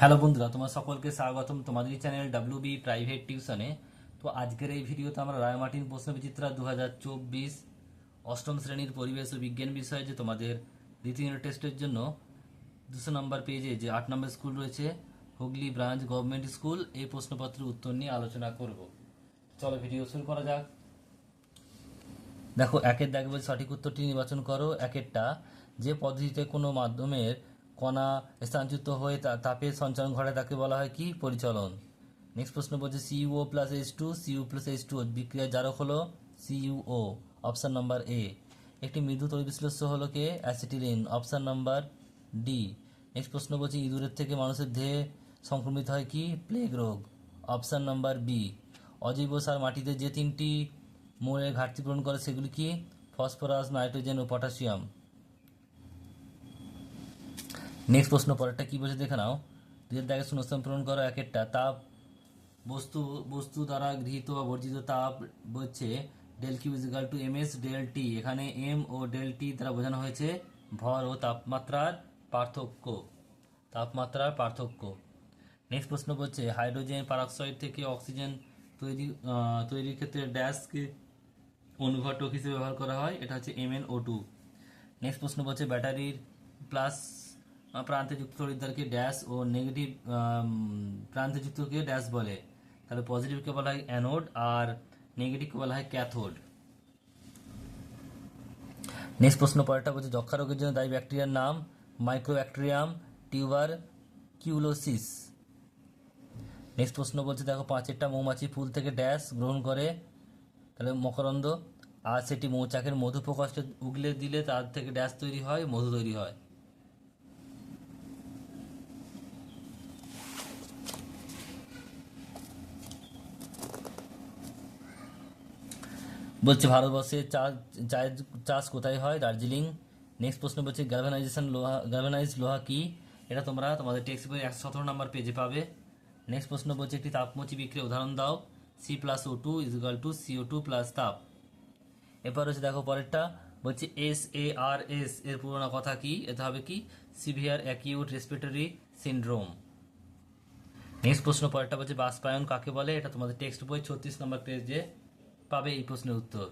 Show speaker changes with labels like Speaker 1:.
Speaker 1: Hello বন্ধুরা, তোমার সকলকে স্বাগতম তোমাদের চ্যানেল WB প্রাইভেট টিউশনে। তো আজকের এই ভিডিওতে আমরা রায়মার্টিন প্রশ্নবিচিত্রা 2024 অষ্টম শ্রেণীর পরিবেশ ও বিজ্ঞান বিষয়ে যে তোমাদের দ্বিতীয় ইউনিট টেস্টের জন্য 200 নম্বর পেজে যে 8 নম্বর স্কুল রয়েছে হুগলি ব্রাঞ্চ গভর্নমেন্ট স্কুল, এই প্রশ্নপত্রের উত্তর নিয়ে আলোচনা করব। চলো ভিডিও শুরু করা যাক। দেখো, একের দেখবে সঠিক উত্তরটি নির্বাচন করো। একেরটা, যে পদ্ধতিতে কোনো মাধ্যমের কণা স্থানচ্যুত হয়ে তাপের সঞ্চালন ঘটে তাকে বলা হয় কি? পরিচলন। নেক্সট প্রশ্ন বলছে CuO plus H2 Cu plus H2 বিক্রিয়ার জারক হলো CuO, অপশন নাম্বার এ। একটি মৃদু তড়িৎবিশ্লেষ্য হলো কে? Acetylene, option number D. Next প্রশ্ন বলছে ইঁদুরের থেকে মানুষের দেহে সংক্রমিত হয় কি? প্লেগ রোগ, অপশন নাম্বার বি। অজৈব সার মাটিতে যে তিনটি মৌলের ঘাটতি পূরণ করে সেগুলি কি? ফসফরাস, নাইট্রোজেন ও পটাশিয়াম। নেক্সট প্রশ্ন পরেরটা কি বলছে দেখে নাও। দুইয়ের দাগে শূন্যস্থান পূরণ করো। একেরটা, তাপ বস্তু বস্তু দ্বারা গৃহীত বা বর্জিত তাপ হচ্ছে del Q is equal to M S del T. এখানে এম ও ডেল টি দ্বারা বোঝানো হয়েছে ভর ও তাপমাত্রার পার্থক্য। তাপমাত্রার পার্থক্য। নেক্সট প্রশ্ন বলছে হাইড্রোজেন পারঅক্সাইড থেকে অক্সিজেন তৈরির ক্ষেত্রে ড্যাশকে অনুঘটক হিসেবে ব্যবহার করা হয়, এটা হচ্ছে MnO2। নেক্সট প্রশ্ন বলছে ব্যাটারির প্লাস প্রান্তে যুক্ত তড়িৎদ্বারকে ড্যাশ ও নেগেটিভ প্রান্তে যুক্তকে ড্যাশ বলে। তাহলে পজিটিভকে বলা হয় অ্যানোড আর নেগেটিভকে বলা হয় ক্যাথোড। নেক্সট প্রশ্ন পরেরটা বলছে যক্ষা রোগের জন্য দায়ী ব্যাকটেরিয়ার নাম মাইক্রোব্যাকটেরিয়াম টিউবার কিউলোসিস। নেক্সট প্রশ্ন বলছে দেখো, পাঁচেরটা মৌমাছি ফুল থেকে ড্যাশ গ্রহণ করে, তাহলে মকরন্দ, আর সেটি মৌচাকের মধু প্রকোষ্ঠে উগলে দিলে তার থেকে ড্যাশ তৈরি হয়, মধু তৈরি হয়। বলছে ভারতবর্ষে চায়ের চাষ কোথায় হয়? দার্জিলিং। নেক্সট প্রশ্ন বলছে গ্যালভানাইজড লোহা কি? এটা তোমরা তোমাদের টেক্সট বই 117 নম্বর পেজে পাবে। নেক্সট প্রশ্ন বলছে একটি তাপমোচী বিক্রিয়া উদাহরণ দাও। C+O2 is equal two CO2 plus তাপ। এরপর হচ্ছে দেখো পরেরটা বলছে SARS এর পুরোনো কথা কি? এটা হবে কি? Severe acute respiratory syndrome. Next প্রশ্ন পরেরটা বলছে বাষ্পায়ন কাকে বলে? এটা তোমাদের টেক্সট বই 36 নম্বর পেজে পাবে এই প্রশ্নের উত্তর।